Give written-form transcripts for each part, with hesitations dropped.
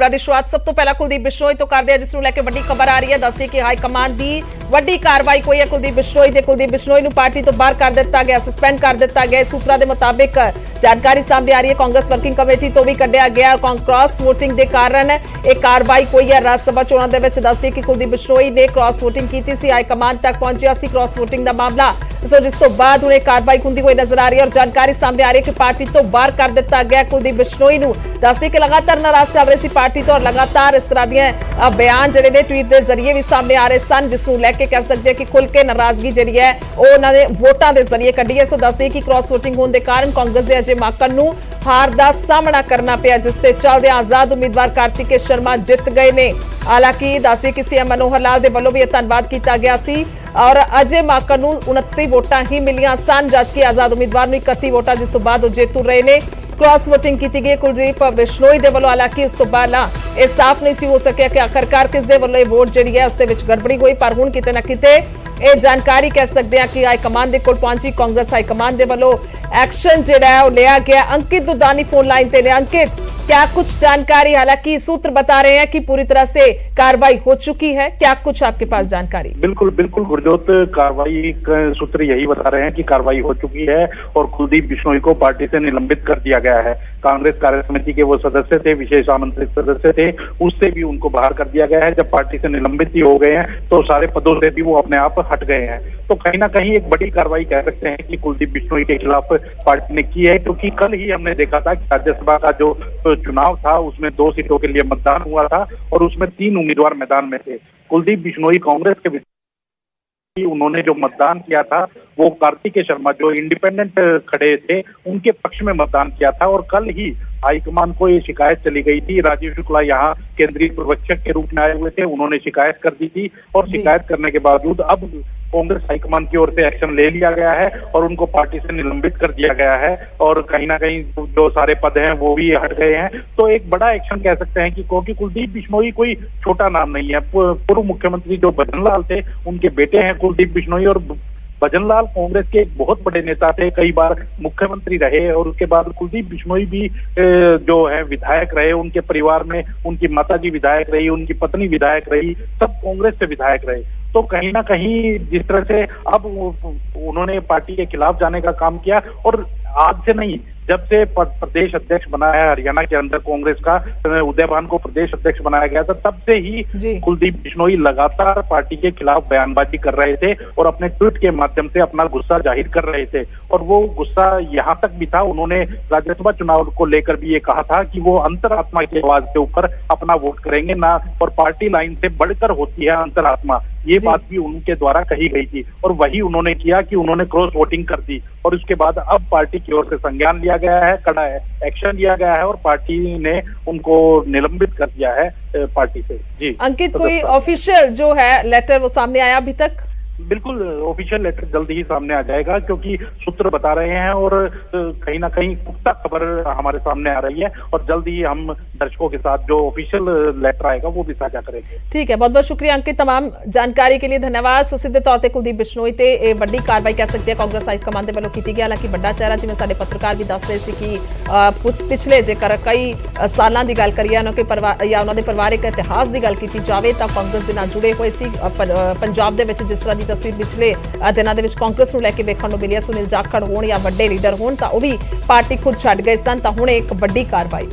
ਸ਼ੁਰੂਆਤ ਸਭ ਤੋਂ ਪਹਿਲਾਂ ਕੁਲਦੀਪ ਬਿਸ਼ਨੋਈ ਤੋਂ ਕਰਦੇ ਆ, ਜਿਸ ਨੂੰ ਲੈ ਕੇ ਵੱਡੀ ਖਬਰ ਆ ਰਹੀ ਹੈ। ਦੱਸਦੇ ਕਿ ਹਾਈ ਕਮਾਂਡ ਦੀ ਵੱਡੀ ਕਾਰਵਾਈ ਕੋਈ ਹੈ ਕੁਲਦੀਪ ਬਿਸ਼ਨੋਈ ਦੇ। ਕੁਲਦੀਪ ਬਿਸ਼ਨੋਈ ਨੂੰ ਪਾਰਟੀ ਤੋਂ ਬਾਹਰ ਕਰ ਦਿੱਤਾ ਗਿਆ, ਸਸਪੈਂਡ ਕਰ ਦਿੱਤਾ ਗਿਆ। ਸੂਤਰਾਂ ਦੇ ਮੁਤਾਬਿਕ ਜਾਣਕਾਰੀ ਸਾਹਮਣੇ ਆ ਰਹੀ ਹੈ ਕਾਂਗਰਸ ਵਰਕਿੰਗ ਕਮੇਟੀ ਤੋਂ ਵੀ ਕੱਢਿਆ ਗਿਆ। ਕ੍ਰਾਸ ਵੋਟਿੰਗ ਦੇ ਕਾਰਨ ਇਹ ਕਾਰਵਾਈ ਕੋਈ ਹੈ ਰਾਜ ਸਭਾ ਚੋਣਾਂ ਦੇ ਵਿੱਚ। ਦੱਸਦੇ ਕਿ ਕੁਲਦੀਪ ਬਿਸ਼ਨੋਈ ਨੇ ਕ੍ਰਾਸ ਵੋਟਿੰਗ ਕੀਤੀ ਸੀ, ਹਾਈ ਕਮਾਂਡ ਤੱਕ ਪਹੁੰਚਿਆ ਸੀ ਕ੍ਰਾਸ ਵੋਟਿੰਗ ਦਾ ਮਾਮਲਾ। ਜਿਸ ਤੋਂ ਬਾਅਦ ਹੁਣ ਇਹ ਕਾਰਵਾਈ ਹੁੰਦੀ ਹੋਈ ਨਜ਼ਰ ਆ ਰਹੀ ਹੈ ਔਰ ਜਾਣਕਾਰੀ ਸਾਹਮਣੇ ਆ ਰਹੀ ਹੈ ਕਿ ਪਾਰਟੀ ਤੋਂ ਬਾਹਰ ਕਰ ਦਿੱਤਾ ਗਿਆ ਕੁਲਦੀਪ ਬਿਸ਼ਨੋਈ ਨੂੰ। ਦੱਸਦੇ ਕਿ ਲਗਾਤਾਰ ਨਾਰਾਜ਼ ਚੱਲ ਰਹੇ ਸੀ ਪਾਰਟੀ ਤੋਂ ਔਰ ਲਗਾਤਾਰ ਇਸ ਤਰ੍ਹਾਂ ਦੀਆਂ ਬਿਆਨ ਜਿਹੜੇ ਨੇ ਟਵੀਟ ਦੇ ਜ਼ਰੀਏ ਵੀ ਸਾਹਮਣੇ ਆ ਰਹੇ ਸਨ, ਜਿਸ ਨੂੰ ਲੈ ਕੇ ਕਹਿ ਸਕਦੇ ਕਿ ਖੁੱਲ ਕੇ ਨਾਰਾਜ਼ਗੀ ਜਿਹੜੀ ਹੈ ਉਹ ਉਹਨਾਂ ਦੇ ਵੋਟਾਂ ਦੇ ਜ਼ਰੀਏ ਕੱਢੀ ਹੈ। ਸੋ ਦੱਸਦੇ ਕਿ ਕ੍ਰਾਸ ਵੋਟਿੰਗ ਹੋਣ ਦੇ ਕਾਰਨ ਕਾਂਗਰਸ ਦੇ ਅਜੇ ਮਾਕਨ ਨੂੰ ਹਾਰ ਦਾ ਸਾਹਮਣਾ ਕਰਨਾ ਪਿਆ, ਜਿਸ ਤੇ ਚੱਲਦੇ ਆਜ਼ਾਦ ਉਮੀਦਵਾਰ ਕਾਰਤਿਕੇ ਸ਼ਰਮਾ ਜਿੱਤ ਗਏ ਨੇ। ਹਾਲਾਂਕਿ ਦੱਸਦੇ ਕਿ ਸੀਐਮ ਮਨੋਹਰ ਲਾਲ ਦੇ ਵੱਲੋਂ ਵੀ ਇਹ ਧੰਨਵਾਦ ਕੀਤਾ ਗਿਆ ਸੀ ਔਰ ਅਜੇ ਮਾਕਨ ਨੂੰ 29 ਵੋਟਾਂ ਹੀ ਮਿਲੀਆਂ ਸਨ, ਜਦਕਿ ਆਜ਼ਾਦ ਉਮੀਦਵਾਰ ਨੂੰ 31 ਵੋਟਾਂ, ਜਿਸ ਤੋਂ ਬਾਅਦ ਉਹ ਜੇਤੂ ਰਹੇ ਨੇ। ਕ੍ਰਾਸ ਵੋਟਿੰਗ ਕੀਤੀ ਗਈ ਕੁਲਦੀਪ ਬਿਸ਼ਨੋਈ ਦੇ ਵੱਲੋਂ। ਹਾਲਾਂਕਿ ਇਸ ਤੋਂ ਪਹਿਲਾਂ ਇਹ ਸਾਫ਼ ਨਹੀਂ ਸੀ ਹੋ ਸਕਿਆ ਕਿ ਆਖਰਕਾਰ ਕਿਸ ਦੇ ਵੱਲੋਂ ਇਹ ਵੋਟ ਜਿਹੜੀ ਹੈ ਉਸ ਦੇ ਵਿੱਚ ਗੜਬੜੀ ਹੋਈ, ਪਰ ਹੁਣ ਕਿਤੇ ਨਾ ਕਿਤੇ ਇਹ ਜਾਣਕਾਰੀ ਕਹਿ ਸਕਦੇ ਹਾਂ ਕਿ ਹਾਈ ਕਮਾਂਡ ਦੇ ਕੋਲ ਪਹੁੰਚੀ। ਕਾਂਗਰਸ ਹਾਈ ਕਮਾਂਡ ਦੇ ਵੱਲੋਂ एक्शन जो है वो लिया गया। अंकित दुदानी फोन लाइन पे ले। अंकित, क्या कुछ जानकारी? हालांकि सूत्र बता रहे हैं कि पूरी तरह से कार्रवाई हो चुकी है, क्या कुछ आपके पास जानकारी? बिल्कुल बिल्कुल गुरजोत, कार्रवाई सूत्र यही बता रहे हैं कि कार्रवाई हो चुकी है और कुलदीप बिश्नोई को पार्टी से निलंबित कर दिया गया है। कांग्रेस कार्य समिति के वो सदस्य थे, विशेष आमंत्रित सदस्य थे, उससे भी उनको बाहर कर दिया गया है। जब पार्टी से निलंबित ही हो गए हैं तो सारे पदों से भी वो अपने आप हट गए हैं। तो कहीं ना कहीं एक बड़ी कार्रवाई कह सकते हैं कि कुलदीप बिश्नोई के खिलाफ पार्टी ने की है, क्योंकि कल ही हमने देखा था कि राज्यसभा का जो चुनाव था उसमें 2 सीटों के लिए मतदान हुआ था और उसमें 3 उम्मीदवार मैदान में थे। कुलदीप बिश्नोई कांग्रेस के, उन्होंने जो मतदान किया था वो कार्तिके शर्मा जो इंडिपेंडेंट खड़े थे उनके पक्ष में मतदान किया था। और कल ही हाईकमान को ये शिकायत चली गई थी। राजीव शुक्ला यहाँ केंद्रीय पर्यवेक्षक के रूप में आए हुए थे, उन्होंने शिकायत कर दी थी और शिकायत करने के बावजूद अब कांग्रेस हाईकमान की ओर से एक्शन ले लिया गया है और उनको पार्टी से निलंबित कर दिया गया है और कहीं ना कहीं जो सारे पद हैं वो भी हट गए हैं। तो एक बड़ा एक्शन कह सकते हैं कि क्योंकि कुलदीप बिश्नोई कोई छोटा नाम नहीं है। पूर्व मुख्यमंत्री जो भजनलाल थे उनके बेटे हैं कुलदीप बिश्नोई और भजनलाल कांग्रेस के एक बहुत बड़े नेता थे, कई बार मुख्यमंत्री रहे और उसके बाद कुलदीप बिश्नोई भी जो है विधायक रहे। उनके परिवार में उनकी माताजी विधायक रही, उनकी पत्नी विधायक रही, सब कांग्रेस से विधायक रहे। तो कहीं ना कहीं जिस तरह से अब उन्होंने पार्टी के खिलाफ जाने का काम किया और आज से नहीं, जब से प्रदेश अध्यक्ष बना है हरियाणा के अंदर कांग्रेस का, उदयभान को प्रदेश अध्यक्ष बनाया गया था, तब से ही कुलदीप बिश्नोई लगातार पार्टी के खिलाफ बयानबाजी कर रहे थे और अपने ट्वीट के माध्यम से अपना गुस्सा जाहिर कर रहे थे। और वो गुस्सा यहाँ तक भी था, उन्होंने राज्यसभा चुनाव को लेकर भी ये कहा था कि वो अंतरात्मा की आवाज के ऊपर अपना वोट करेंगे ना, और पार्टी लाइन से बढ़कर होती है अंतरात्मा, ये बात भी उनके द्वारा कही गई थी। और वही उन्होंने किया कि उन्होंने क्रॉस वोटिंग कर दी और उसके बाद अब पार्टी की ओर से संज्ञान लिया गया है, कड़ा है, एक्शन लिया गया है और पार्टी ने उनको निलंबित कर दिया है पार्टी से। जी अंकित, कोई ऑफिशियल जो है लेटर वो सामने आया अभी तक? बिल्कुल, ऑफिशियल लेटर जल्दी ही सामने आ जाएगा, क्योंकि सूत्र बता रहे हैं और कहीं ना कहीं पुख्ता खबर हमारे सामने आ रही है और जल्दी ही हम दर्शकों के साथ जो ऑफिशियल लेटर आएगा वो भी साझा करेंगे। ठीक है, बहुत बहुत शुक्रिया अंकित, तमाम जानकारी के लिए धन्यवाद। सो सीधे तौर पर कुलदीप बिश्नोई ते ਇਹ ਵੱਡੀ ਕਾਰਵਾਈ ਕਹਿ ਸਕਦੇ ਕਾਂਗਰਸ ਹਾਈ ਕਮਾਂਡ ਦੇ ਵੱਲੋਂ ਕੀਤੀ ਗਈ। ਹਾਲਾਂਕਿ ਵੱਡਾ ਚਿਹਰਾ, ਜਿਵੇਂ ਸਾਡੇ ਪੱਤਰਕਾਰ ਵੀ ਦੱਸ ਰਹੇ ਸੀ ਕਿ ਪਿਛਲੇ ਜੇਕਰ ਕਈ ਸਾਲਾਂ ਦੀ ਗੱਲ ਕਰੀਏ ਉਹਨਾਂ ਕੇ ਪਰਿਵਾਰ ਜਾਂ ਉਹਨਾਂ ਦੇ ਪਰਿਵਾਰਕ ਇਤਿਹਾਸ ਦੀ ਗੱਲ ਕੀਤੀ ਜਾਵੇ ਤਾਂ ਕਾਂਗਰਸ ਦੇ ਨਾਲ ਜੁੜੇ ਹੋਏ ਸੀ। ਪੰਜਾਬ ਦੇ ਵਿੱਚ ਜਿਸ ਤਰ੍ਹਾਂ ਦੀ ਤਸਵੀਰ ਪਿਛਲੇ ਦਿਨਾਂ ਦੇ ਵਿੱਚ ਕਾਂਗਰਸ ਨੂੰ ਲੈ ਕੇ ਵੇਖਣ ਨੂੰ ਮਿਲੀ ਹੈ, ਸੁਨੀਲ ਜਾਖੜ ਹੋਣ ਜਾਂ ਵੱਡੇ ਲੀਡਰ ਹੋਣ ਤਾਂ ਉਹ ਵੀ ਪਾਰਟੀ ਖੁਦ ਛੱਡ ਗਏ ਸਨ, ਤਾਂ ਹੁਣ ਇੱਕ ਵੱਡੀ ਕਾਰਵਾਈ।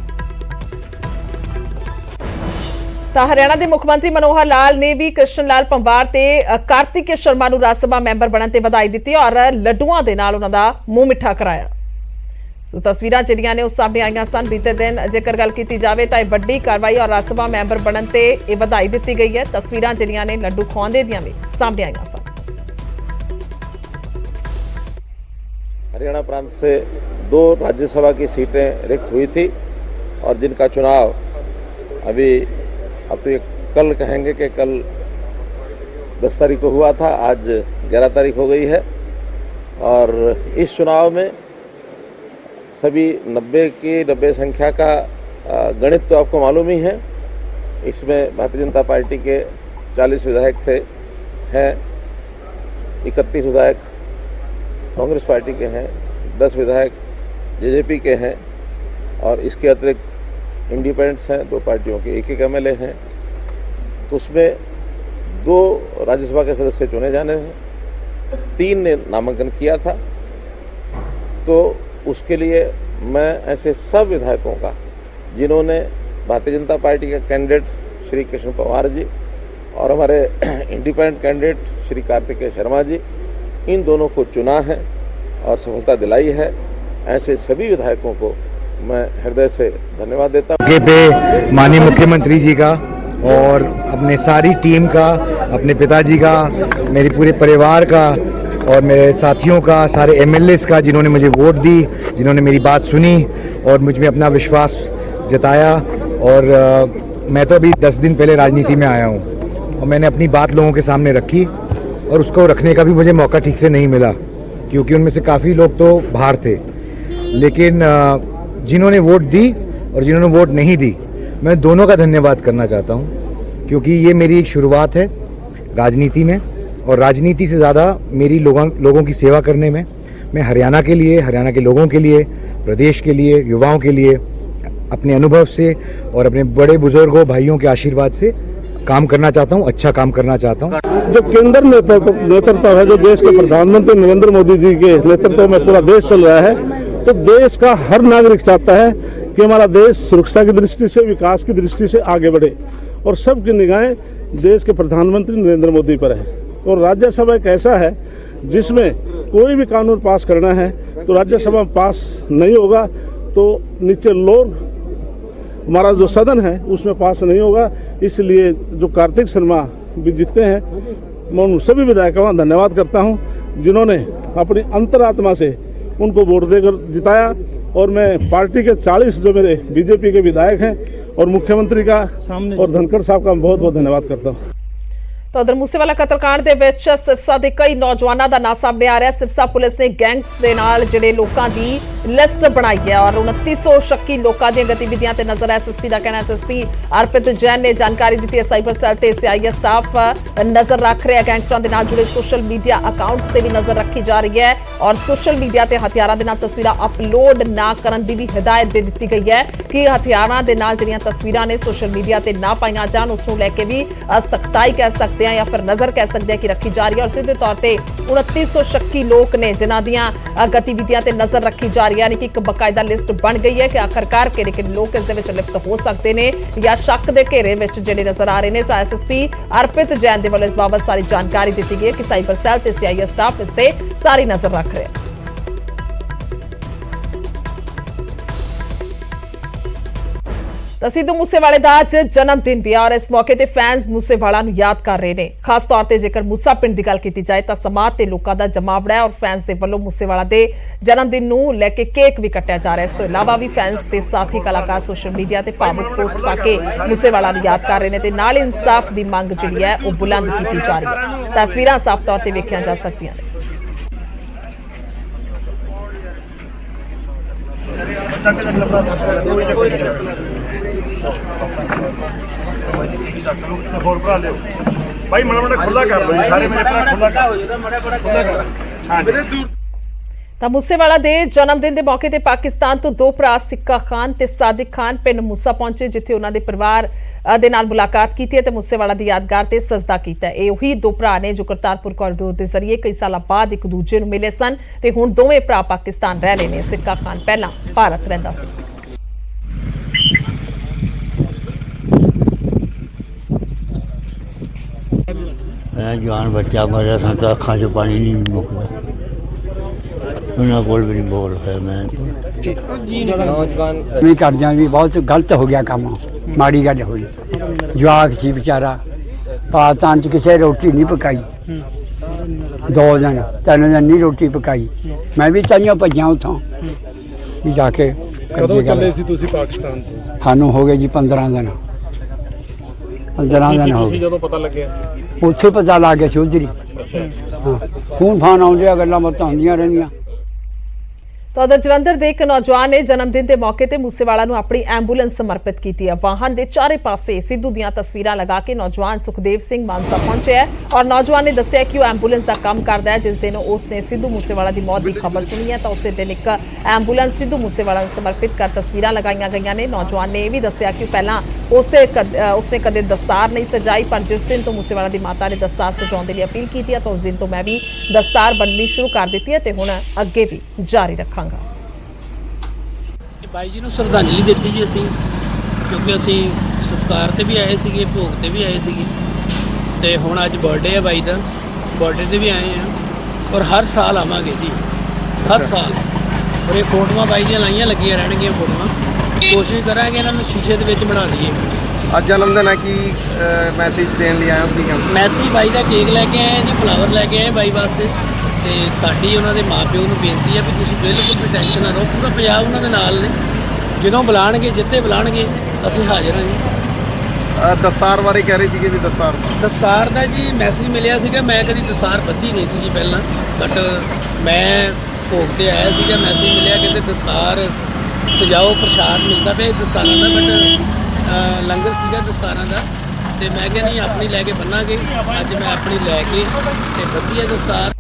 ਤਾਂ ਹਰਿਆਣਾ ਦੇ ਮੁੱਖ ਮੰਤਰੀ ਮਨੋਹਰ ਲਾਲ ਨੇ ਵੀ ਕ੍ਰਿਸ਼ਨ ਲਾਲ ਪੰਵਾਰ ਤੇ ਕਾਰਤਿਕੇ ਸ਼ਰਮਾ ਨੂੰ ਰਾਜ ਸਭਾ ਮੈਂਬਰ ਬਣਨ ਤੇ ਵਧਾਈ ਦਿੱਤੀ ਔਰ ਲੱਡੂਆਂ ਦੇ ਨਾਲ ਉਹਨਾਂ ਦਾ ਮੂੰਹ ਮਿੱਠਾ ਕਰਾਇਆ। ਤਸਵੀਰਾਂ ਜਿਹੜੀਆਂ ਨੇ ਉਹ ਸਾਹਮਣੇ ਆਈਆਂ ਸਨ ਬੀਤੇ ਦਿਨ। ਜੇਕਰ ਗੱਲ ਕੀਤੀ ਜਾਵੇ ਤਾਂ ਇਹ ਵੱਡੀ ਕਾਰਵਾਈ ਔਰ ਰਾਜ ਸਭਾ ਮੈਂਬਰ ਬਣਨ ਤੇ ਇਹ ਵਧਾਈ ਦਿੱਤੀ ਗਈ ਹੈ। ਤਸਵੀਰਾਂ ਜਿਹੜੀਆਂ ਨੇ ਲੱਡੂ ਖਵਾਉਂਦੇ ਦੀਆਂ ਵੀ ਸਾਹਮਣੇ ਆਈਆਂ ਸਨ। हरियाणा प्रांत से 2 राज्यसभा की सीटें रिक्त हुई थी और जिनका चुनाव अभी अब तो ये कल कहेंगे कि कल 10 तारीख को हुआ था, आज 11 तारीख हो गई है। और इस चुनाव में सभी 90 संख्या का गणित तो आपको मालूम ही है। इसमें भारतीय जनता पार्टी के 40 विधायक हैं, 31 विधायक कांग्रेस पार्टी के हैं, 10 विधायक जेजेपी के हैं और इसके अतिरिक्त इंडिपेंडेंट्स हैं, 2 पार्टियों के एक MLA हैं, तो उसमें 2 राज्यसभा के सदस्य चुने जाने हैं, 3 ने नामांकन किया था। तो उसके लिए मैं ऐसे सब विधायकों का जिन्होंने भारतीय जनता पार्टी का कैंडिडेट श्री कृष्ण पवार जी और हमारे इंडिपेंडेंट कैंडिडेट श्री कार्तिकेय शर्मा जी, इन दोनों को चुना है और सफलता दिलाई है, ऐसे सभी विधायकों को मैं हृदय से धन्यवाद देता हूँ। मौके पे माननीय मुख्यमंत्री जी का और अपने सारी टीम का, अपने पिताजी का, मेरे पूरे परिवार का और मेरे साथियों का, सारे MLAs का जिन्होंने मुझे वोट दी, जिन्होंने मेरी बात सुनी और मुझ में अपना विश्वास जताया। और मैं तो अभी 10 दिन पहले राजनीति में आया हूँ और मैंने अपनी बात लोगों के सामने रखी और उसको रखने का भी मुझे मौका ठीक से नहीं मिला, क्योंकि उनमें से काफ़ी लोग तो बाहर थे। लेकिन जिन्होंने वोट दी और जिन्होंने वोट नहीं दी, मैं दोनों का धन्यवाद करना चाहता हूँ, क्योंकि ये मेरी एक शुरुआत है राजनीति में और राजनीति से ज़्यादा मेरी लोगों की सेवा करने में मैं हरियाणा के लिए, हरियाणा के लोगों के लिए, प्रदेश के लिए, युवाओं के लिए अपने अनुभव से और अपने बड़े बुजुर्गों भाइयों के आशीर्वाद से काम करना चाहता हूँ, अच्छा काम करना चाहता हूँ। जो केंद्र नेतृत्व है, जो देश के प्रधानमंत्री नरेंद्र मोदी जी के नेतृत्व में पूरा देश चल रहा है, तो देश का हर नागरिक चाहता है कि हमारा देश सुरक्षा की दृष्टि से, विकास की दृष्टि से आगे बढ़े और सबकी निगाहें देश के प्रधानमंत्री नरेंद्र मोदी पर है। और राज्यसभा एक ऐसा है जिसमें कोई भी कानून पास करना है तो राज्यसभा में पास नहीं होगा तो नीचे लोग, हमारा जो सदन है उसमें पास नहीं होगा। इसलिए जो कार्तिक शर्मा भी जीतते हैं, मैं उन सभी विधायकों का धन्यवाद करता हूं जिन्होंने अपनी अंतरात्मा से उनको वोट देकर जिताया। और मैं पार्टी के 40 जो मेरे बीजेपी के विधायक हैं और मुख्यमंत्री का और धनखड़ साहब का बहुत बहुत धन्यवाद करता हूँ। तो उधर मूसेवाला कतलकांड ਦੇ ਵਿੱਚ ਸਿਰਸਾ ਦੇ ਕਈ ਨੌਜਵਾਨਾਂ ਦਾ ਨਾਂ ਸਾਹਮਣੇ ਆ ਰਿਹਾ। ਸਿਰਸਾ ਪੁਲਿਸ ਨੇ ਗੈਂਗਸ ਦੇ ਨਾਲ ਜਿਹੜੇ ਲੋਕਾਂ ਦੀ ਲਿਸਟ ਬਣਾਈ ਹੈ ਔਰ 2900 ਸ਼ੱਕੀ ਲੋਕਾਂ ਦੀਆਂ ਗਤੀਵਿਧੀਆਂ ਤੇ ਨਜ਼ਰ ਹੈ। ਐਸਐਸਪੀ ਦਾ ਕਹਿਣਾ, ਐਸਐਸਪੀ ਅਰਪਿਤ ਜੈਨ ਨੇ ਜਾਣਕਾਰੀ ਦਿੱਤੀ ਹੈ। ਸਾਈਬਰ ਸੈੱਲ ਤੇ ਸੀਆਈਏ ਸਟਾਫ ਨਜ਼ਰ ਰੱਖ ਰਿਹਾ। ਗੈਂਗਸਟਰਾਂ ਦੇ ਨਾਲ ਜੁੜੇ ਸੋਸ਼ਲ ਮੀਡੀਆ ਅਕਾਊਂਟਸ ਤੇ ਵੀ ਨਜ਼ਰ ਰੱਖੀ ਜਾ ਰਹੀ ਹੈ ਔਰ ਸੋਸ਼ਲ ਮੀਡੀਆ ਤੇ ਹਥਿਆਰਾਂ ਦੇ ਨਾਲ ਤਸਵੀਰਾਂ ਅਪਲੋਡ ਨਾ ਕਰਨ ਦੀ ਵੀ ਹਦਾਇਤ ਦੇ ਦਿੱਤੀ ਗਈ ਹੈ ਕਿ ਹਥਿਆਰਾਂ ਦੇ ਨਾਲ ਜਿਹੜੀਆਂ ਤਸਵੀਰਾਂ ਨੇ ਸੋਸ਼ਲ ਮੀਡੀਆ ਤੇ ਨਾ ਪਾਈਆਂ ਜਾਣ। ਉਸ ਨੂੰ ਲੈ ਕੇ ਵੀ ਸਖਤਾਈ ਕਹਿ ਸਕਦੇ या फिर नजर कह सकते हैं कि रखी जा रही है और सीधे तौर पर 2900 शक्की लोग ने जिन्हां दियां गतिविधियां ते नजर रखी जा रही है, यानी कि एक बकायदा लिस्ट बन गई है कि आखिरकार किहड़े लोग इस दे विच लिप्त हो सकते हैं या शक के घेरे में जिहड़े नजर आ रहे हैं। एसएसपी अर्पित जैन दे वल्लों इस बाबत सारी जानकारी दी गई है कि साइबर सैल ते सीआईए स्टाफ इस ते सारी नजर रख रहे हैं। ਤਾਂ ਸਿੱਧੂ ਮੂਸੇਵਾਲੇ ਦਾ ਅੱਜ ਜਨਮ ਦਿਨ ਵੀ ਔਰ ਇਸ ਮੌਕੇ ਤੇ ਫੈਨਸ ਮੂਸੇਵਾਲਾ ਨੂੰ ਯਾਦ ਕਰ ਰਹੇ ਨੇ। ਖਾਸ ਤੌਰ ਤੇ ਜੇਕਰ ਮੂਸਾ ਪਿੰਡ ਦੀ ਗੱਲ ਕੀਤੀ ਜਾਏ ਤਾਂ ਸਮਾਜ ਤੇ ਲੋਕਾਂ ਦਾ ਜਮਾਵੜਾ ਹੈ ਔਰ ਫੈਨਸ ਦੇ ਵੱਲੋਂ ਮੂਸੇਵਾਲਾ ਦੇ ਜਨਮ ਦਿਨ ਨੂੰ ਲੈ ਕੇ ਕੇਕ ਵੀ ਕੱਟਿਆ ਜਾ ਰਿਹਾ ਹੈ। ਇਸ ਤੋਂ ਇਲਾਵਾ ਵੀ ਫੈਨਸ ਤੇ ਸਾਥੀ ਕਲਾਕਾਰ ਸੋਸ਼ਲ ਮੀਡੀਆ ਤੇ ਭਾਵੁਕ ਪੋਸਟ ਪਾ ਕੇ ਮੂਸੇਵਾਲਾ ਨੂੰ ਯਾਦ ਕਰ ਰਹੇ ਨੇ ਤੇ ਨਾਲ ਇਨਸਾਫ ਦੀ ਮੰਗ ਜਿਹੜੀ ਹੈ ਉਹ ਬੁਲੰਦ ਕੀਤੀ ਜਾ ਰਹੀ ਹੈ। ਤਸਵੀਰਾਂ ਸਾਫ਼ ਤੌਰ ਤੇ ਵੇਖੀਆਂ ਜਾ ਸਕਦੀਆਂ ਨੇ। भाई माड़ा माड़ा खुला कर लो, सारे मेरे भरा खुला कर। ਤਾਂ ਮੂਸੇਵਾਲਾ ਦੇ ਜਨਮ ਦਿਨ ਦੇ ਮੌਕੇ ਤੇ ਪਾਕਿਸਤਾਨ ਤੋਂ 2 ਭਰਾ ਸਿੱਕਾ ਖਾਨ ਤੇ ਸਾਦਿਕ ਖਾਨ ਪਿੰਡ ਮੂਸਾ ਪਹੁੰਚੇ, ਜਿੱਥੇ ਉਹਨਾਂ ਦੇ ਪਰਿਵਾਰ ਦੇ ਨਾਲ ਮੁਲਾਕਾਤ ਕੀਤੀ ਹੈ ਤੇ ਮੂਸੇਵਾਲਾ ਦੀ ਯਾਦਗਾਰ ਤੇ ਸਜਦਾ ਕੀਤਾ। ਇਹ ਉਹੀ 2 ਭਰਾ ਨੇ ਜੋ ਕਰਤਾਰਪੁਰ ਕੋਰੀਡੋਰ ਦੇ ਜ਼ਰੀਏ ਕਈ ਸਾਲਾਂ ਬਾਅਦ ਇੱਕ ਦੂਜੇ ਨੂੰ ਮਿਲੇ ਸਨ ਤੇ ਹੁਣ ਦੋਵੇਂ ਭਰਾ ਪਾਕਿਸਤਾਨ ਰਹਿ ਰਹੇ ਨੇ। ਸਿੱਕਾ ਖਾਨ ਪਹਿਲਾਂ ਭਾਰਤ ਰਹਿੰਦਾ ਸੀ। जवान बच्चा मरिया सन तो अखा चो पानी नहीं मुकता, उन्होंने कोल भी नहीं बोल है। मैं भी कर जा भी बहुत गलत हो गया काम, माड़ी गल हुई। जवाक सी बेचारा पाकिस्तान च किसी रोटी नहीं पकाई, 2 दिन 3 दिन नहीं रोटी पकाई। मैं भी ताइयों भजा उतों भी जाके सानू हो गए जी 15 दिन 15 दिन हो गए। ਜਦੋਂ ਪਤਾ ਲੱਗਿਆ ਉੱਥੇ ਪਤਾ ਲੱਗ ਗਿਆ ਸੀ ਉਧਰ ਹੀ। ਹਾਂ ਫੋਨ ਫਾਨ ਆਉਂਦੇ ਆ, ਗੱਲਾਂ ਬਾਤਾਂ ਹੁੰਦੀਆਂ ਰਹਿੰਦੀਆਂ। ਤਾਂ ਉਧਰ ਜਲੰਧਰ ਦੇ ਇੱਕ ਨੌਜਵਾਨ ਨੇ ਜਨਮ ਦਿਨ ਦੇ ਮੌਕੇ ਤੇ ਮੂਸੇਵਾਲਾ ਨੂੰ ਆਪਣੀ ਐਂਬੂਲੈਂਸ ਸਮਰਪਿਤ ਕੀਤੀ ਹੈ। ਵਾਹਨ ਦੇ ਚਾਰੇ ਪਾਸੇ ਸਿੱਧੂ ਦੀਆਂ ਤਸਵੀਰਾਂ ਲਗਾ ਕੇ ਨੌਜਵਾਨ ਸੁਖਦੇਵ ਸਿੰਘ ਮਾਨਸਾ ਪਹੁੰਚਿਆ ਹੈ ਔਰ ਨੌਜਵਾਨ ਨੇ ਦੱਸਿਆ ਕਿ ਉਹ ਐਂਬੂਲੈਂਸ ਦਾ ਕੰਮ ਕਰਦਾ ਹੈ। ਜਿਸ ਦਿਨ ਉਸ ਨੇ ਸਿੱਧੂ ਮੂਸੇਵਾਲਾ ਦੀ ਮੌਤ ਦੀ ਖਬਰ ਸੁਣੀ ਹੈ ਤਾਂ ਉਸੇ ਦਿਨ ਇੱਕ ਐਂਬੂਲੈਂਸ ਸਿੱਧੂ ਮੂਸੇਵਾਲਾ ਨੂੰ ਸਮਰਪਿਤ ਕਰ ਤਸਵੀਰਾਂ ਲਗਾਈਆਂ ਗਈਆਂ ਨੇ। ਨੌਜਵਾਨ ਨੇ ਇਹ ਵੀ ਦੱਸਿਆ ਕਿ ਪਹਿਲਾਂ ਉਸਨੇ ਕਦੇ ਦਸਤਾਰ ਨਹੀਂ ਸਜਾਈ, ਪਰ ਜਿਸ ਦਿਨ ਤੋਂ ਮੂਸੇਵਾਲਾ ਦੀ ਮਾਤਾ ਨੇ ਦਸਤਾਰ ਸਜਾਉਣ ਦੇ ਲਈ ਅਪੀਲ ਕੀਤੀ ਹੈ ਤਾਂ ਉਸ ਦਿਨ ਤੋਂ ਮੈਂ ਵੀ ਦਸਤਾਰ ਬੰਨਣੀ ਸ਼ੁਰੂ ਕਰ ਦਿੱਤੀ ਹੈ ਤੇ ਹੁਣ ਅੱਗੇ ਵੀ ਜਾਰੀ ਰੱਖਾਂਗਾ। ਬਾਈ ਜੀ ਨੂੰ ਸ਼ਰਧਾਂਜਲੀ ਦਿੱਤੀ ਜੀ ਅਸੀਂ, ਕਿਉਂਕਿ ਅਸੀਂ ਸੰਸਕਾਰ ਤੇ ਵੀ ਆਏ ਸੀਗੇ, ਭੋਗ ਤੇ ਵੀ ਆਏ ਸੀਗੇ ਤੇ ਹੁਣ ਅੱਜ ਬਰਥਡੇ ਹੈ ਬਾਈ ਦਾ, ਬਰਥਡੇ ਤੇ ਵੀ ਆਏ ਆ ਔਰ ਹਰ ਸਾਲ ਆਵਾਂਗੇ ਜੀ, ਹਰ ਸਾਲ। ਔਰ ਇਹ ਫੋਟੋਆਂ ਬਾਈ ਦੀਆਂ ਲਾਈਆਂ ਲੱਗੀਆਂ ਰਹਿਣਗੀਆਂ ਫੋਟੋਆਂ, ਕੋਸ਼ਿਸ਼ ਕਰਾਂਗੇ ਇਹਨਾਂ ਨੂੰ ਸ਼ੀਸ਼ੇ ਦੇ ਵਿੱਚ ਬਣਾ ਦਈਏ। ਅੱਜ ਜਨਮ ਦਿਨ ਹੈ, ਕੀ ਮੈਸੇਜ ਦੇਣ ਲਈ ਆਇਆ ਹੋ? ਕੀ ਕਹਿੰਦੇ ਮੈਸੇਜ ਬਾਈ ਦਾ ਕੇਕ ਲੈ ਕੇ ਆਏ ਜੀ, ਫਲਾਵਰ ਲੈ ਕੇ ਆਏ ਬਾਈ ਵਾਸਤੇ ਤੇ ਸਾਡੀ ਉਹਨਾਂ ਦੇ ਮਾਪਿਓ ਨੂੰ ਬੇਨਤੀ ਹੈ ਵੀ ਤੁਸੀਂ ਬਿਲਕੁਲ ਵੀ ਟੈਨਸ਼ਨ ਨਾ ਲਓ, ਪੂਰਾ ਪੰਜਾਬ ਉਹਨਾਂ ਦੇ ਨਾਲ ਨੇ, ਜਦੋਂ ਬੁਲਾਣਗੇ ਜਿੱਥੇ ਬੁਲਾਣਗੇ ਅਸੀਂ ਹਾਜ਼ਰ ਹਾਂ ਜੀ। ਦਸਤਾਰ ਬਾਰੇ ਕਹਿ ਰਹੇ ਸੀਗੇ ਵੀ ਦਸਤਾਰ ਦਾ ਜੀ ਮੈਸੇਜ ਮਿਲਿਆ ਸੀਗਾ, ਮੈਂ ਕਦੀ ਦਸਤਾਰ ਬੱਧੀ ਨਹੀਂ ਸੀ ਜੀ ਪਹਿਲਾਂ, ਬਟ ਮੈਂ ਭੋਗ ਤੇ ਆਇਆ ਸੀਗਾ, ਮੈਸੇਜ ਮਿਲਿਆ ਕਹਿੰਦੇ ਦਸਤਾਰ ਸਜਾਓ, ਪ੍ਰਸ਼ਾਦ ਮਿਲਦਾ ਪਿਆ ਦਸਤਾਰਾਂ ਦਾ, ਬਟ ਲੰਗਰ ਸੀਗਾ ਦਸਤਾਰਾਂ ਦਾ ਤੇ ਮੈਂ ਕਿਹਾ ਨਹੀਂ ਆਪਣੀ ਲੈ ਕੇ ਬੰਨਾਂਗੇ। ਅੱਜ ਮੈਂ ਆਪਣੀ ਲੈ ਕੇ ਤੇ ਬੱਧੀ ਹੈ ਦਸਤਾਰ।